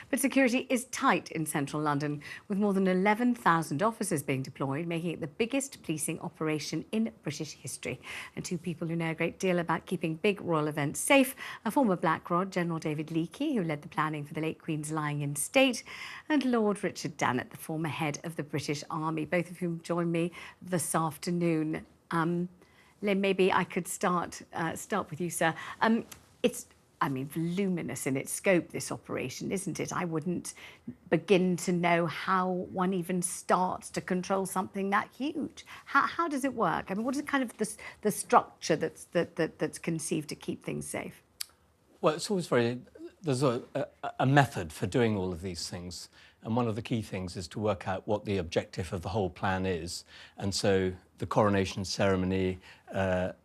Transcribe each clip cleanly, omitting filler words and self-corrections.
But security is tight in central London, with more than 11,000 officers being deployed, making it the biggest policing operation in British history. And two people who know a great deal about keeping big royal events safe, a former Blackrod, General David Leakey, who led the planning for the late Queen's lying in state, and Lord Richard Dannatt, the former head of the British Army, both of whom join me this afternoon. Lynn, maybe I could start with you, sir. It's, voluminous in its scope, this operation, isn't it? I wouldn't begin to know how one even starts to control something that huge. How does it work? I mean, what is kind of the structure that's conceived to keep things safe? Well, it's always there's a method for doing all of these things. And one of the key things is to work out what the objective of the whole plan is. And so the coronation ceremony,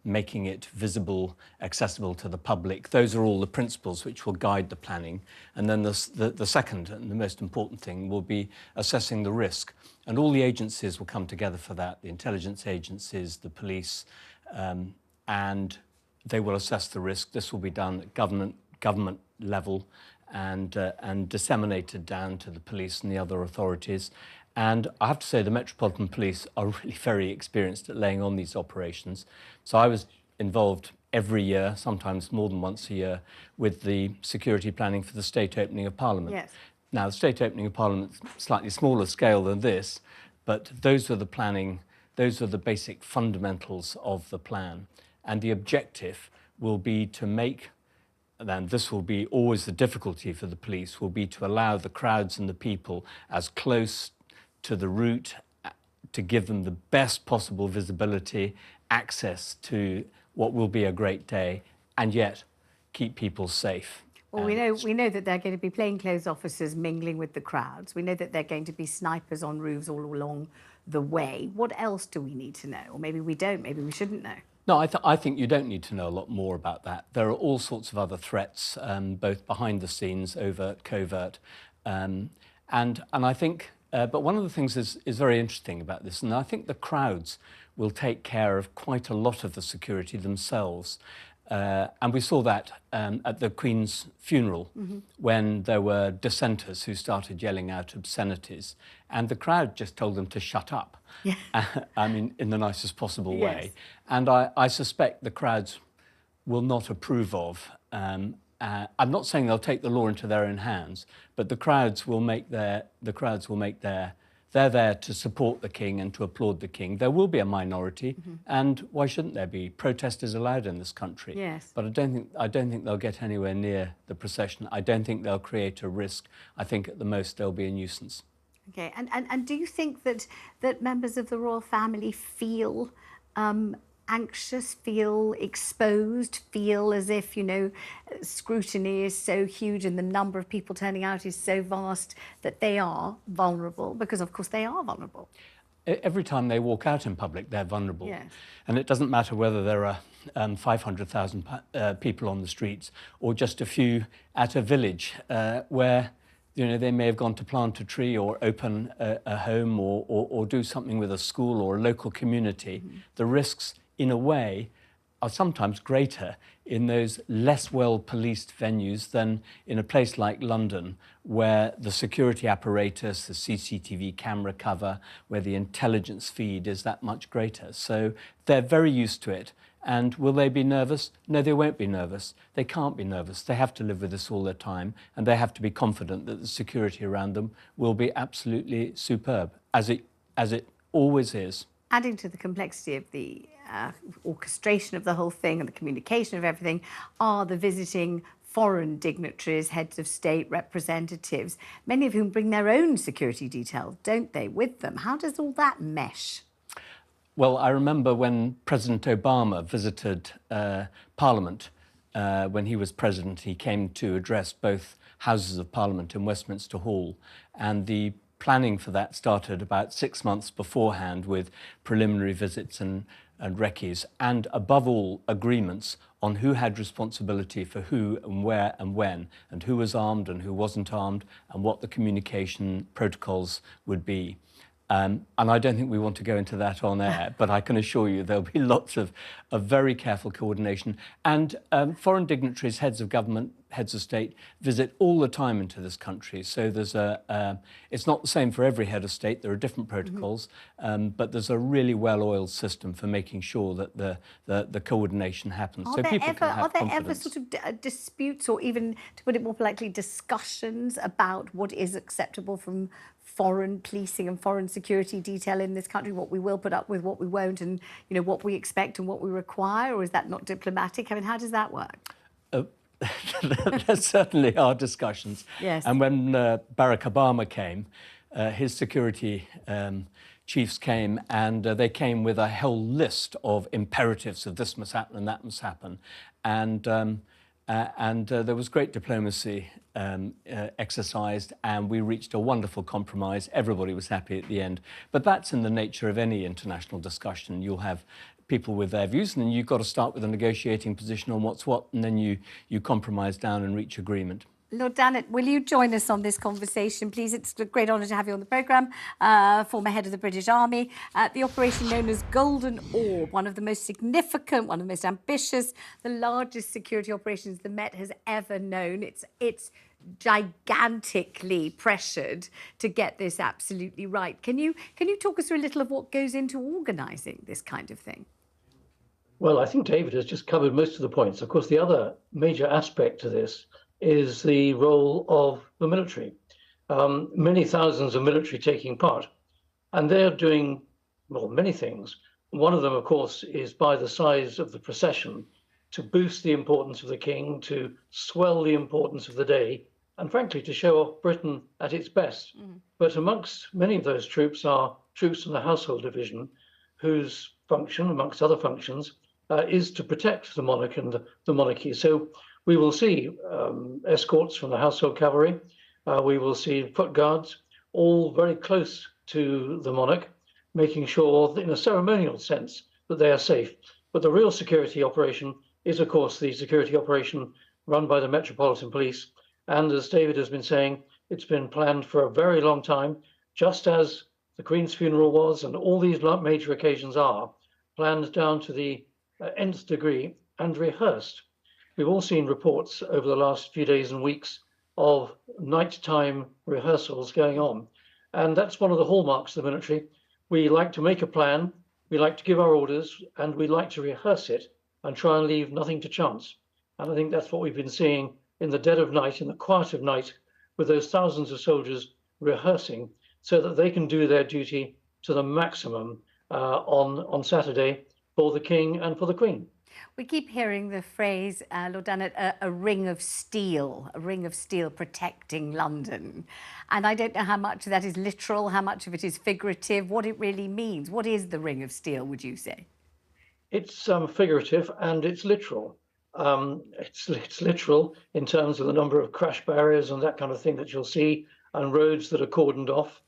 making it visible, accessible to the public, those are all the principles which will guide the planning. And then the second and the most important thing will be assessing the risk. And all the agencies will come together for that, the intelligence agencies, the police, and they will assess the risk. This will be done at government level and disseminated down to the police and the other authorities. And I have to say the Metropolitan Police are really very experienced at laying on these operations. So I was involved every year, sometimes more than once a year, with the security planning for the state opening of Parliament. Yes. Now, the state opening of Parliament is slightly smaller scale than this, but those are the planning, those are the basic fundamentals of the plan. And the objective will be to make, and this will be always the difficulty for the police, will be to allow the crowds and the people as close to the route, to give them the best possible visibility, access to what will be a great day, and yet keep people safe. Well, we know that they're going to be plainclothes officers mingling with the crowds. We know that they're going to be snipers on roofs all along the way. What else do we need to know? Or maybe we don't, maybe we shouldn't know. No, I think you don't need to know a lot more about that. There are all sorts of other threats, both behind the scenes, overt, covert, and I think. But one of the things is very interesting about this, and I think the crowds will take care of quite a lot of the security themselves. And we saw that at the Queen's funeral, when there were dissenters who started yelling out obscenities, and the crowd just told them to shut up. Yeah. I mean, in the nicest possible way. Yes. And I suspect the crowds will not approve of. I'm not saying they'll take the law into their own hands, but the crowds will make their. They're there to support the king and to applaud the king. There will be a minority, and why shouldn't there be? Protest is allowed in this country. Yes. But I don't think they'll get anywhere near the procession. I don't think they'll create a risk. I think at the most they'll be a nuisance. Okay, and do you think that members of the royal family feel anxious, feel exposed, feel as if, scrutiny is so huge and the number of people turning out is so vast that they are vulnerable? Because, of course, they are vulnerable. Every time they walk out in public, they're vulnerable. Yes. And it doesn't matter whether there are 500,000 people on the streets or just a few at a village where they may have gone to plant a tree or open a home or do something with a school or a local community. The risks, in a way, are sometimes greater in those less well-policed venues than in a place like London, where the security apparatus, the CCTV camera cover, where the intelligence feed is that much greater. So they're very used to it. And will they be nervous? No, they won't be nervous. They can't be nervous. They have to live with this all their time, and they have to be confident that the security around them will be absolutely superb, as it always is. Adding to the complexity of the orchestration of the whole thing and the communication of everything are the visiting foreign dignitaries, heads of state, representatives, many of whom bring their own security details, don't they, with them? How does all that mesh? Well, I remember when President Obama visited Parliament, when he was president, he came to address both Houses of Parliament in Westminster Hall, and the planning for that started about 6 months beforehand with preliminary visits and recce's, and above all, agreements on who had responsibility for who and where and when, and who was armed and who wasn't armed, and what the communication protocols would be. And I don't think we want to go into that on air, but I can assure you there'll be lots of very careful coordination. And foreign dignitaries, heads of government, heads of state visit all the time into this country. So there's it's not the same for every head of state. There are different protocols, but there's a really well-oiled system for making sure that the coordination happens. Are So there people ever, can have are there ever confidence. sort of disputes, or even, to put it more politely, discussions about what is acceptable from foreign policing and foreign security detail in this country, what we will put up with, what we won't, and what we expect and what we require? Or is that not diplomatic? I mean, how does that work? There certainly are discussions. Yes. And when Barack Obama came, his security chiefs came, and they came with a whole list of imperatives of this must happen and that must happen. And there was great diplomacy exercised, and we reached a wonderful compromise. Everybody was happy at the end. But that's in the nature of any international discussion. You'll have people with their views, and then you've got to start with a negotiating position on what's what, and then you compromise down and reach agreement. Lord Dannatt, will you join us on this conversation, please? It's a great honour to have you on the programme, former head of the British Army. The operation known as Golden Orb, one of the most significant, one of the most ambitious, the largest security operations the Met has ever known. It's gigantically pressured to get this absolutely right. Can you talk us through a little of what goes into organising this kind of thing? Well, I think David has just covered most of the points. Of course, the other major aspect to this is the role of the military. Many thousands of military taking part, and they're doing, well, many things. One of them, of course, is by the size of the procession to boost the importance of the king, to swell the importance of the day, and frankly, to show off Britain at its best. But amongst many of those troops are troops from the household division, whose function, amongst other functions, is to protect the monarch and the monarchy. So we will see escorts from the household cavalry. We will see foot guards, all very close to the monarch, making sure, in a ceremonial sense, that they are safe. But the real security operation is, of course, the security operation run by the Metropolitan Police. And as David has been saying, it's been planned for a very long time, just as the Queen's funeral was, and all these major occasions are, planned down to the nth degree and rehearsed. We've all seen reports over the last few days and weeks of nighttime rehearsals going on. And that's one of the hallmarks of the military. We like to make a plan, we like to give our orders, and we like to rehearse it and try and leave nothing to chance. And I think that's what we've been seeing in the dead of night, in the quiet of night, with those thousands of soldiers rehearsing so that they can do their duty to the maximum on Saturday for the King and for the Queen. We keep hearing the phrase, Lord Dannatt, a ring of steel protecting London. And I don't know how much of that is literal, how much of it is figurative, what it really means. What is the ring of steel, would you say? It's figurative and it's literal. It's literal in terms of the number of crash barriers and that kind of thing that you'll see, and roads that are cordoned off.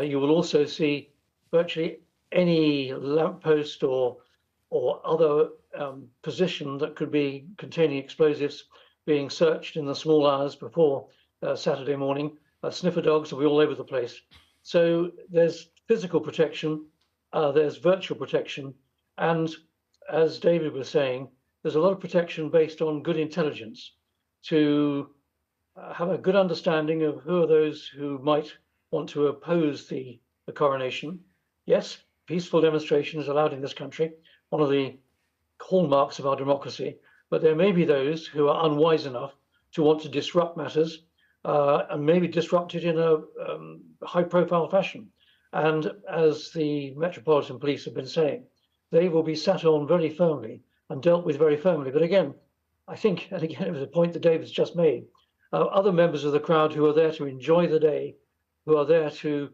You will also see virtually any lamppost or other position that could be containing explosives being searched in the small hours before Saturday morning. Sniffer dogs will be all over the place. So there's physical protection, there's virtual protection, and as David was saying, there's a lot of protection based on good intelligence to have a good understanding of who are those who might want to oppose the coronation. Yes, peaceful demonstration is allowed in this country, one of the hallmarks of our democracy, but there may be those who are unwise enough to want to disrupt matters and maybe disrupt it in a high-profile fashion. And as the Metropolitan Police have been saying, they will be sat on very firmly and dealt with very firmly. But again, I think, and again, it was a point that David's just made, other members of the crowd who are there to enjoy the day, who are there to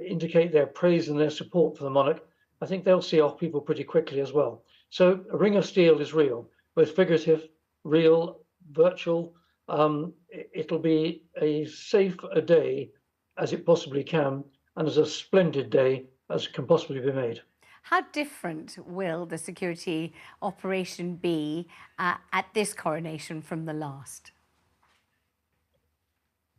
indicate their praise and their support for the monarch, I think they'll see off people pretty quickly as well. So a ring of steel is real, both figurative, real, virtual. It'll be as safe a day as it possibly can, and as a splendid day as can possibly be made. How different will the security operation be at this coronation from the last?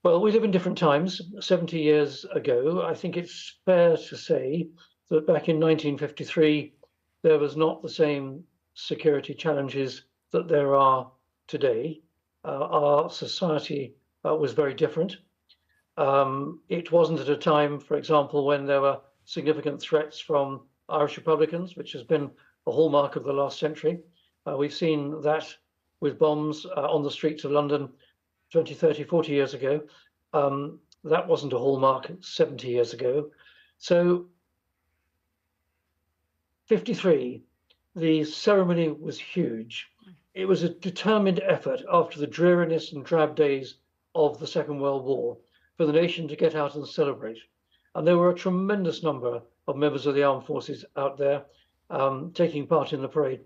Well, we live in different times. 70 years ago, I think it's fair to say that back in 1953, there was not the same security challenges that there are today. our society was very different. It wasn't at a time, for example, when there were significant threats from Irish Republicans, which has been a hallmark of the last century. We've seen that with bombs on the streets of London 20, 30, 40 years ago. That wasn't a hallmark 70 years ago. So 53, the ceremony was huge. It was a determined effort after the dreariness and drab days of the Second World War for the nation to get out and celebrate. And there were a tremendous number of members of the armed forces out there taking part in the parade,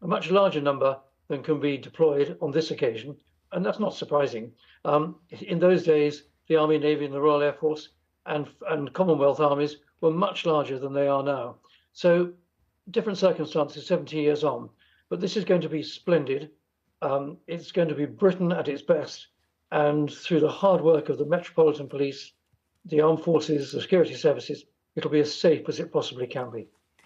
a much larger number than can be deployed on this occasion. And that's not surprising. In those days, the Army, Navy, and the Royal Air Force and Commonwealth armies were much larger than they are now. So different circumstances 70 years on, but this is going to be splendid. It's going to be Britain at its best, and through the hard work of the Metropolitan Police, the armed forces, the security services, it'll be as safe as it possibly can be.